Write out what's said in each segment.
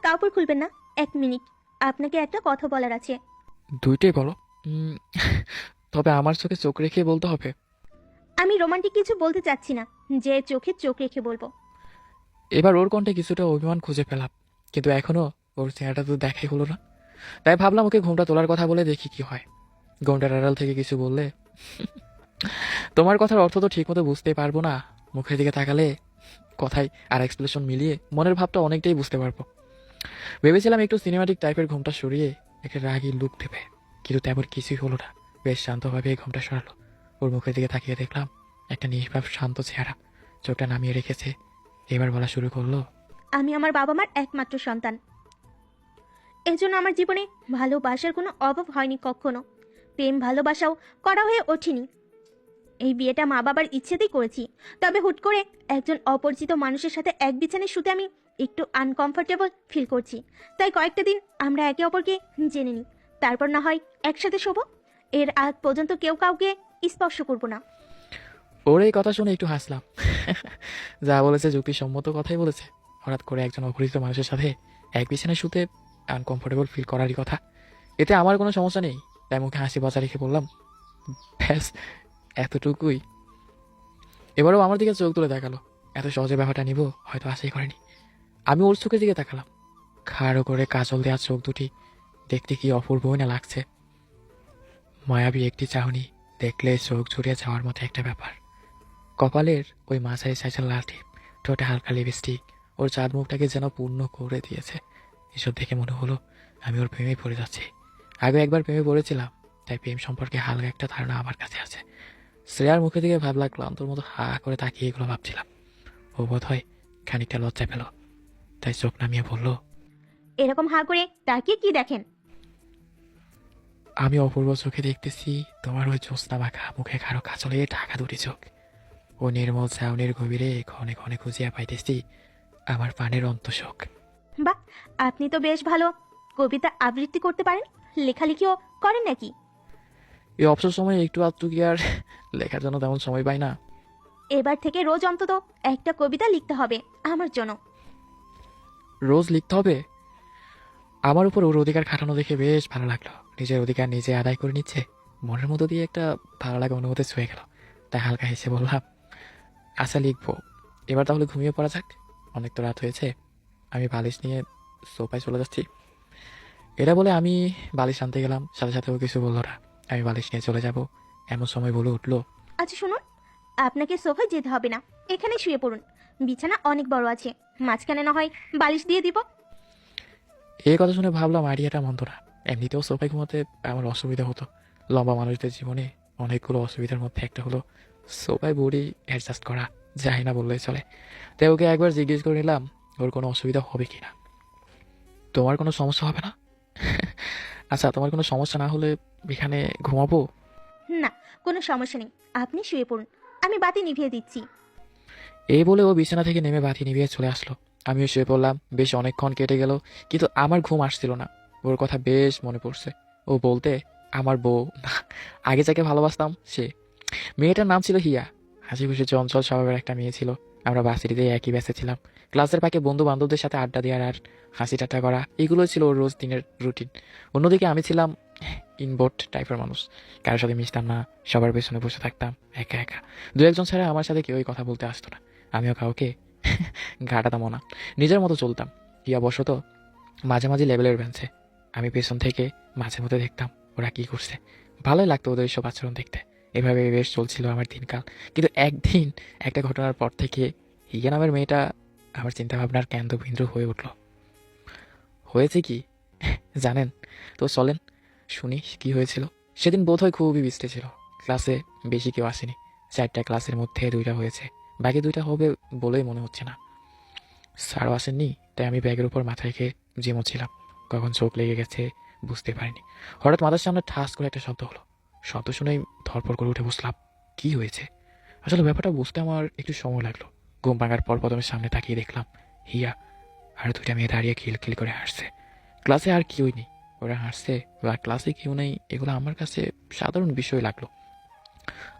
কাপড় খুলবেন না? 1 মিনিট, আপনাকে একটা কথা বলার আছে। দুইটাই বলো। উম, তবে আমার চোখে চোখ রেখে বলতে হবে। আমি রোমান্টিক কিছু বলতে চাচ্ছি না, যে চোখে চোখ রেখে বলবো। এবার ওর কণ্ঠে কিছুটা অভিমান খুঁজে পেলাম, কিন্তু এখনো ওর চেহারাটা তো দেখাই হলো না। তাই ভাবলাম ওকে ঘুমটা তোলার কথা বলে দেখি কি হয়। ঘুমটার আড়াল থেকে কিছু বললে, তোমার কথার অর্থ তো ঠিকমতো বুঝতেই পারবো না, মুখের দিকে তাকালে কথাই আর এক্সপ্রেশন মিলিয়ে মনের ভাবটা অনেকটাই বুঝতে পারবো। ভেবেছিলাম একটু সিনেমাটিক টাইপের ঘুমটা সরিয়ে একটা রাগী লুক দেবে, কিন্তু তেমন কিছুই হলো না। বেশ শান্তভাবে এই ঘুমটা সরালো। ওর মুখের দিকে তাকিয়ে দেখলাম একটা নিষ্পাপ শান্ত চেহারা, চোখটা নামিয়ে রেখেছে। এবার বলা শুরু করলো, আমি আমার বাবা মার একমাত্র সন্তান। এজন্য আমার জীবনে ভালোবাসার কোনো অভাব হয়নি কখনো। প্রেম ভালোবাসাও করা হয়ে ওঠেনি। এই বিয়েটা মা বাবার ইচ্ছেতেই করেছি। তবে হুট করে একজন অপরিচিত মানুষের সাথে এক বিছানায় শুতে আমি একটু আনকমফোর্টেবল ফিল করছি। তাই কয়েকটা দিন আমরা একে অপরকে জেনে নিই, তারপর না হয় একসাথে শোবো। এর আগ পর্যন্ত কেউ কাউকে স্পর্শ করব না। ওর এই কথা শুনে একটু হাসলাম। যা বলেছে যুক্তিসম্মত কথাই বলেছে। হঠাৎ করে একজন অপরিচিত মানুষের সাথে এক বিছানায় শুতে আনকমফোর্টেবল ফিল করারই কথা। এতে আমার কোনো সমস্যা নেই। তাই মুখে হাসি বজায় রেখে বললাম, ব্যাস এতটুকুই। এবারেও আমার দিকে চোখ তুলে দেখালো। এত সহজে ব্যাপারটা নিব হয়তো আশাই করেনি। আমি ওর চোখের দিকে তাকালাম। খাড়ো করে কাজল দেওয়া চোখ দুটি দেখতে কি অপূর্বই না লাগছে। মায়াবী একটি চাহনি, দেখলে চোখ জুড়িয়ে যাওয়ার মতো একটা ব্যাপার। কপালের ওই মাঝারি সাইজের লাল টিপ, ঠোঁটে হালকা লিপস্টিক, ওর চাঁদ মুখটাকে যেন পূর্ণ করে দিয়েছে। এসব দেখে মনে হলো আমি ওর প্রেমে পড়ে যাচ্ছি। আগে একবার প্রেমে পড়েছিলাম, তাই প্রেম সম্পর্কে হালকা একটা ধারণা আমার কাছে আছে। শ্রেয়ার মুখের দিকে ভাবলাম, ক্লান্তর মতো হা করে তাকিয়ে এগুলো ভাবছিলাম। ও বোধ হয় খানিকটা লজ্জা পেল, তাই চোখ নামিয়ে বলল, এরকম হাঁ করে তাকিয়ে কি দেখেন? আমি অপূর্ব চোখে দেখতেছি তোমার ওই জ্যোৎস্না মাখা মুখে কারো কাজলে ঢাকা দুটি চোখ। ও নির্মল ছাউনির গভীরে ক্ষণে ক্ষণে খুঁজিয়া পাইতেছি আমার পানের অন্তশোক। বাহ, আপনি তো বেশ ভালো কবিতা আবৃত্তি করতে পারেন। লেখালেখিও করেন নাকি? এই অবসর সময়ে একটু আধটু কি আর লেখার জন্য তেমন সময় পাই না। এবার থেকে রোজ অন্তত একটা কবিতা লিখতে হবে আমার জন্য। রোজ লিখতে হবে? আমার উপর ওর অধিকার খাটানো দেখে বেশ ভালো লাগলো। নিজের অধিকার নিজে আদায় করে নিচ্ছে, মনের মতো দিয়ে একটা ভালো লাগা অনুভূতি ছুঁয়ে গেল। তাই হালকা হেসে বললাম, আচ্ছা লিখবো। এবার তাহলে ঘুমিয়ে পড়া যাক, অনেক তো রাত হয়েছে। আমি বালিশ নিয়ে সোফায় চলে যাচ্ছি। এটা বলে আমি বালিশ আনতে গেলাম, সাথে সাথে ও কিছু বললো না। আমি বালিশ নিয়ে চলে যাব এমন সময় বলে উঠলো, আচ্ছা শুনুন, আপনাকে সোফায় যেতে হবে না, এখানে শুয়ে পড়ুন। বিছানা অনেক বড় আছে, মাঝখানে না হয় বালিশ দিয়ে দিব। এই কথা শুনে ভাবলাম আইডিয়াটা মন্দ না। এমনিতেও সোফায় ঘুমাতে আমার অসুবিধা হতো। লম্বা মানুষদের জীবনে অনেকগুলো অসুবিধার মধ্যে একটা হলো সোফায় বডি অ্যাডজাস্ট করা যায় না বললেই চলে। তাই ওকে একবার জিজ্ঞেস করে নিলাম ওর কোনো অসুবিধা হবে কিনা। তোমার কোনো সমস্যা হবে না? আচ্ছা, তোমার কোনো সমস্যা না হলে এখানে ঘুমাবো। না, কোনো সমস্যা নেই, আপনি শুয়ে পড়ুন, আমি বাতি নিভিয়ে দিচ্ছি। এই বলে ও বিছানা থেকে নেমে বাতি নিভিয়ে চলে আসলো। আমিও শুয়ে পড়লাম। বেশ অনেকক্ষণ কেটে গেল, কিন্তু আমার ঘুম আসছিল না। ওর কথা বেশ মনে পড়ছে। ও বলতে আমার বউ না, আগে যাকে ভালোবাসতাম সে। মেয়েটার নাম ছিল হিয়া। হাসি খুশি চঞ্চল স্বভাবের একটা মেয়ে ছিল। আমরা ভার্সিটিতে একই ব্যাচে ছিলাম। ক্লাসের ফাঁকে বন্ধু বান্ধবদের সাথে আড্ডা দেওয়ার আর হাসি ঠাট্টা করা, এগুলো ছিল ওর রোজ দিনের রুটিন। অন্যদিকে আমি ছিলাম ইনবোর্ড টাইপের মানুষ। কারোর সাথে মিশতাম না, সবার পেছনে বসে থাকতাম একা একা। দু একজন ছাড়া আমার সাথে কেউই কথা বলতে আসতো না। আমিও কাউকে ঘাটাতামও না, নিজের মতো চলতাম। হিয়া বসত মাঝে মাঝে লেভেলের বেঞ্চে। আমি পেছন থেকে মাঝে মধ্যে দেখতাম ওরা কি করছে। ভালোই লাগতো ওদের সব আচরণ দেখতে। এভাবে বেশ চলছিল আমার দিনকাল। কিন্তু একদিন একটা ঘটনার পর থেকে হিয়া নামের মেয়েটা আমার চিন্তাভাবনার কেন্দ্রবিন্দু হয়ে উঠল। হয়েছে কি জানেন? তো চলেন শুনি কি হয়েছিল। সেদিন বোধহয় খুবই বৃষ্টি ছিল। ক্লাসে বেশি কেউ আসেনি। 4টা ক্লাসের মধ্যে 2টা হয়েছে, বাকি 2টা হবে বলেই মনে হচ্ছে না। স্যারও আসেননি, তাই আমি ব্যাগের উপর মাথা রেখে ঝিমোচ্ছিলাম। কখন চোখ লেগে গেছে বুঝতে পারিনি। হঠাৎ মাথার সামনে ঠাস করে একটা শব্দ হলো। শব্দ শুনেই ধরপড় করে উঠে বসলাম। কি হয়েছে? আসলে ব্যাপারটা বুঝতে আমার একটু সময় লাগলো। ঘুম ভাঙার পর প্রথমে সামনে তাকিয়ে দেখলাম হিয়া আর 2টা মেয়ে দাঁড়িয়ে খিলখিল করে হাসছে। ক্লাসে আর কেউই নেই, ওরা হাসছে বা ক্লাসে কেউ নেই, এগুলো আমার কাছে সাধারণ বিষয় লাগলো।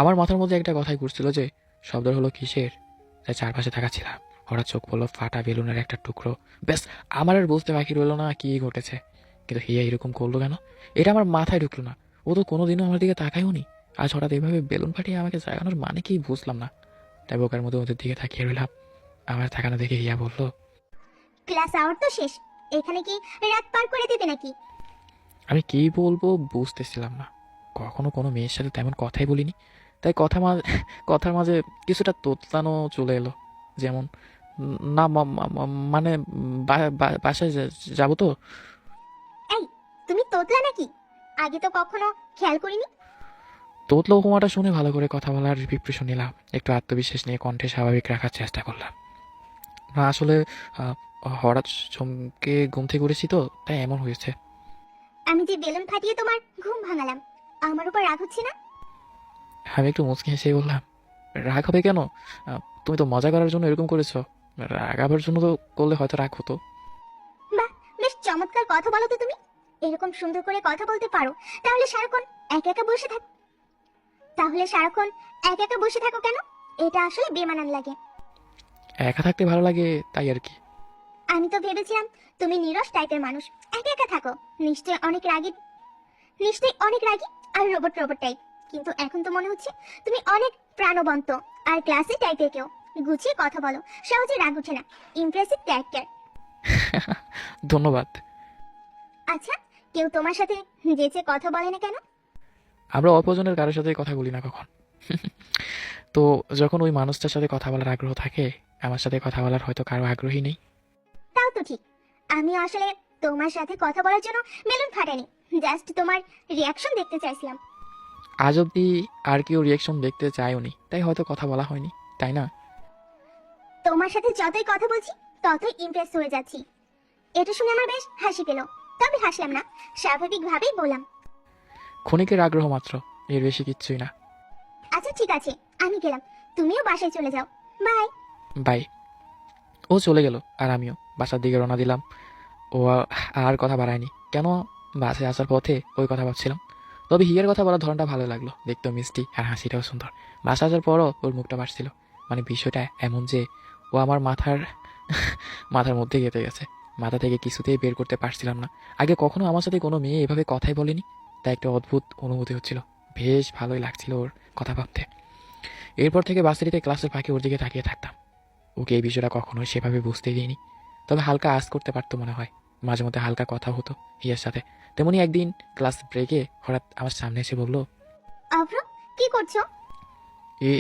আমার মাথার মধ্যে একটা কথাই ঘুরছিল যে শব্দ হলো কিসের, তাই চারপাশে তাকাচ্ছিলাম। হঠাৎ চোখ পড়লো ফাটা বেলুনের একটা টুকরো। ব্যাস, আমার আর বুঝতে বাকি রইলো না কি ঘটেছে। কিন্তু হিয়া এরকম করলো কেন, এটা আমার মাথায় ঢুকলো না। ও তো কোনোদিনও আমার দিকে তাকায়ও নি। আজ হঠাৎ এইভাবে বেলুন ফাটিয়ে আমাকে জাগানোর মানে কি বুঝলাম না। তাই বোকার মতো ওদের দিকে তাকিয়ে রইলাম। আমার তাকানো দেখে হিয়া বলল, ক্লাস আওয়ার তো শেষ, এখানে কি রাত পার করে দিবে নাকি? আমি কি বলবো বুঝতেছিলাম না। কখনো কোনো মেয়ের সাথে তেমন কথাই বলিনি, তাই কথার মাঝে কিছুটা তোতলানো চলে এলো। যেমন, না মানে বাসায় যাবো তো। এই, তুমি তোতলা নাকি? আগে তো কখনো খেয়াল করিনি। তোতলা উপমাটা শুনে ভালো করে কথা বলার প্রিপারেশন নিলাম। একটু আত্মবিশ্বাস নিয়ে কণ্ঠে স্বাভাবিক রাখার চেষ্টা করলাম। না আসলে আহ, হঠাৎ চমকে ঘুম থেকে উঠেছি তো, তাই এমন হয়েছে। আমি যে বেলুন ফাটিয়ে তোমার ঘুম ভাঙালাম, আমার উপর রাগ হচ্ছে না? আমি একটু মুচকি হেসে বললাম, রাগ হবে কেন? তুমি তো মজা করার জন্য এরকম করেছো। রাগাবার জন্য তো করলে হয়তো রাগ হতো। বাহ, বেশ চমৎকার কথা বলো তো তুমি। এরকম সুন্দর করে কথা বলতে পারো, তাহলে সারাক্ষণ একা একা বসে থাক তাহলে সারাক্ষণ একা একা বসে থাকো কেন? এটা আসলে বেমানান লাগে। একা থাকতে ভালো লাগে তাই আর কি। আমি তো ভেবেছিলাম তুমি নীরস টাইপের মানুষ, একা একা থাকো। নিশ্চয়ই অনেক রাগী আর রোবট রোবট টাইপ। কিন্তু এখন তো মনে হচ্ছে তুমি অনেক প্রাণবন্ত আর ক্লাসি টাইপের কেউ। গুছিয়ে কথা বলো, সহজে রাগ ওঠে না। Impressive character. ধন্যবাদ। আচ্ছা, কেউ তোমার সাথে যেচে কথা বলে না কেন? আমরা অপরজনের কারোর সাথে কথা বলি না কখন। তো যখন ওই মানুষটার সাথে কথা বলার আগ্রহ থাকে, আমার সাথে কথা বলার হয়তো কারো আগ্রহী নেই। তাও তো ঠিক। আমি আসলে তোমার সাথে কথা বলার জন্য বেলুন ফাটাইনি, জাস্ট তোমার রিয়াকশন দেখতে চাইছিলাম। আজ অব্দি আর কেউ রিয়াকশন দেখতে চায়ওনি, তাই হয়তো কথা বলা হয়নি, তাই না? তোমার সাথে যতই কথা বলছি ততই ইমপ্রেস হয়ে যাচ্ছি। এটা শুনে আমার বেশ হাসি পেল, তবে হাসলাম না, স্বাভাবিকভাবেই বললাম, ক্ষণিকের আগ্রহ মাত্র, এর বেশি কিচ্ছুই না। আচ্ছা ঠিক আছে, আমি গেলাম, তুমিও বাসায় চলে যাও। বাই। বাই। ও চলে গেল আর আমিও বাসার দিকে রওনা দিলাম। ও আর কথা বাড়ায়নি। কেন, বাসে আসার পথে ওই কথা ভাবছিলাম। তবে হিয়ার কথা বলার ধরনটা ভালো লাগলো, দেখতেও মিষ্টি আর হাসিটাও সুন্দর। বাসা আসার পরও ওর মুখটা ভাসছিল। মানে বিষয়টা এমন যে ও আমার মাথার মধ্যে গেঁথে গেছে। মাথা থেকে কিছুতেই বের করতে পারছিলাম না। আগে কখনো আমার সাথে কোনো মেয়ে এভাবে কথাই বলেনি, তাই একটা অদ্ভুত অনুভূতি হচ্ছিল। বেশ ভালোই লাগছিল ওর কথা ভাবতে। এরপর থেকে বাসেরিতে ক্লাসের ফাঁকে ওর দিকে তাকিয়ে থাকতাম। ওকে এই বিষয়টা কখনোই সেভাবে বুঝতে দিইনি। তবে হালকা আঁচ করতে পারতো মনে হয়। মাঝে মধ্যে হালকা কথা হতো হিয়ার সাথে। তেমনি একদিন ক্লাস ব্রেকে হঠাৎ আমার সামনে এসে বলল, অভ্র, কি করছো?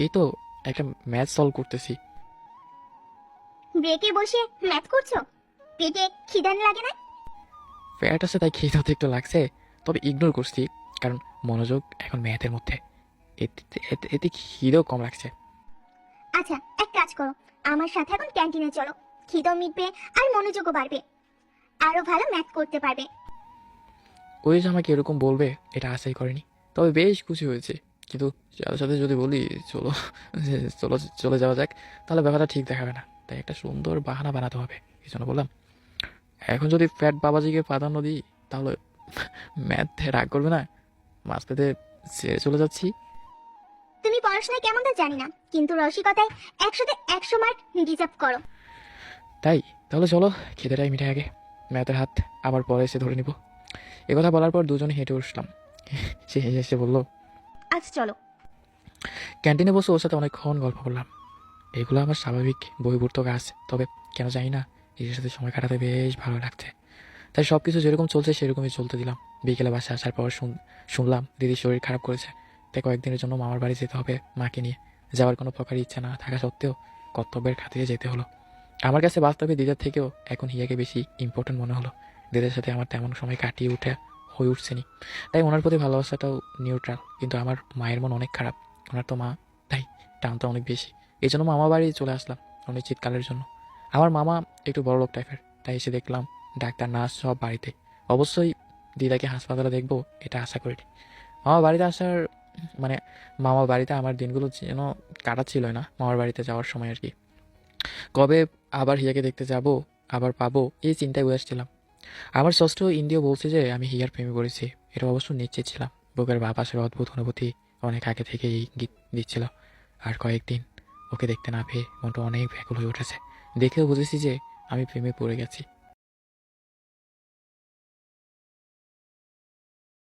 এই তো একটা ম্যাথ সলভ করতেছি। ব্রেকে বসে ম্যাথ করছো? পেটে খিদান লাগে না? ফ্যাট আছে তাই খেতে হতে একটু লাগছে, তবে ইগনোর করছি, কারণ মনোযোগ এখন ম্যাথের মধ্যে। এতে খিদেও কম লাগছে। আচ্ছা, এক কাজ করো, আমার সাথে এখন ক্যান্টিনে চলো। খিদাও মিটবে আর মনোযোগও বাড়বে, আরো ভালো ম্যাথ করতে পারবে। ওই যে আমাকে এরকম বলবে এটা আশাই করেনি, তবে বেশ খুশি হয়েছে। কিন্তু সাথে সাথে যদি বলি চলো চলো চলে যাওয়া যাক, তাহলে ব্যাপারটা ঠিক দেখাবে না। তাই একটা সুন্দর বাহানা বানাতে হবে। এই জন্য বললাম, এখন যদি ফ্যাট বাবাজিকে প্রাধান্য দিই তাহলে ম্যাথ রাগ করবে না। মাছ পেতে ছেড়ে চলে যাচ্ছি। তুমি পড়াশোনায় কেমন তা জানি না, কিন্তু রসিকতায় 100-তে 100 মার্ক ডিজার্ভ করো। তাই তাহলে চলো, খেতেটাই মিঠে আগে, ম্যাথের হাত আবার পরে এসে ধরে নিব। কথা বলার পর দুজনে হেঁটে উঠলাম। সে হেসে হেসে বলল, আচ্ছা চলো। ক্যান্টিনে বসে ওর সাথে অনেকক্ষণ গল্প করলাম। এগুলো আমার স্বাভাবিক বহির্ভূত কাজ, তবে কেন জানি না দিদির সাথে সময় কাটাতে বেশ ভালো লাগছে। তাই সব কিছু যেরকম চলছে সেরকমই চলতে দিলাম। বিকেলে বাসা আসার পর শুনলাম দিদির শরীর খারাপ করেছে, তাই কয়েকদিনের জন্য মামার বাড়ি যেতে হবে মাকে নিয়ে। যাওয়ার কোনো প্রকার ইচ্ছা না থাকা সত্ত্বেও কর্তব্যের খাতিরে যেতে হলো। আমার কাছে বাস্তবে দিদার থেকেও এখন হিয়াকে বেশি ইম্পর্টেন্ট মনে হলো। দিদার সাথে আমার তেমন সময় কাটিয়ে হয়ে উঠছেনি, তাই ওনার প্রতি ভালোবাসাটাও নিউট্রাল। কিন্তু আমার মায়ের মন অনেক খারাপ, ওনার তো মা, তাই টানটা অনেক বেশি। এই জন্য মামা বাড়ি চলে আসলাম অনিশ্চিতকালের জন্য। আমার মামা একটু বড় লোক টাইপের, তাই এসে দেখলাম ডাক্তার নার্স সব বাড়িতে। অবশ্যই দিদাকে হাসপাতালে দেখবো এটা আশা করিনি। মামা বাড়িতে আসার মানে মামা বাড়িতে আমার দিনগুলো যেন কাটাচ্ছিলই না মামার বাড়িতে যাওয়ার সময় আর কি। কবে আবার হিয়াকে দেখতে যাব, আবার পাবো, এই চিন্তায় বসেছিলাম। আমার ষষ্ঠ ইন্দ্রিয় বলছে যে আমি হিয়ার প্রেমে পড়েছি, এটা অবশ্য নিশ্চিত ছিলাম। বুকের বাঁ পাশের অদ্ভুত অনুভূতি অনেক আগে থেকেই ইঙ্গিত দিচ্ছিল। আর কয়েকদিন ওকে দেখতে না পেয়ে মনটা অনেক ব্যাকুল হয়ে উঠেছে। দেখেও বুঝেছি যে আমি প্রেমে পড়ে গেছি।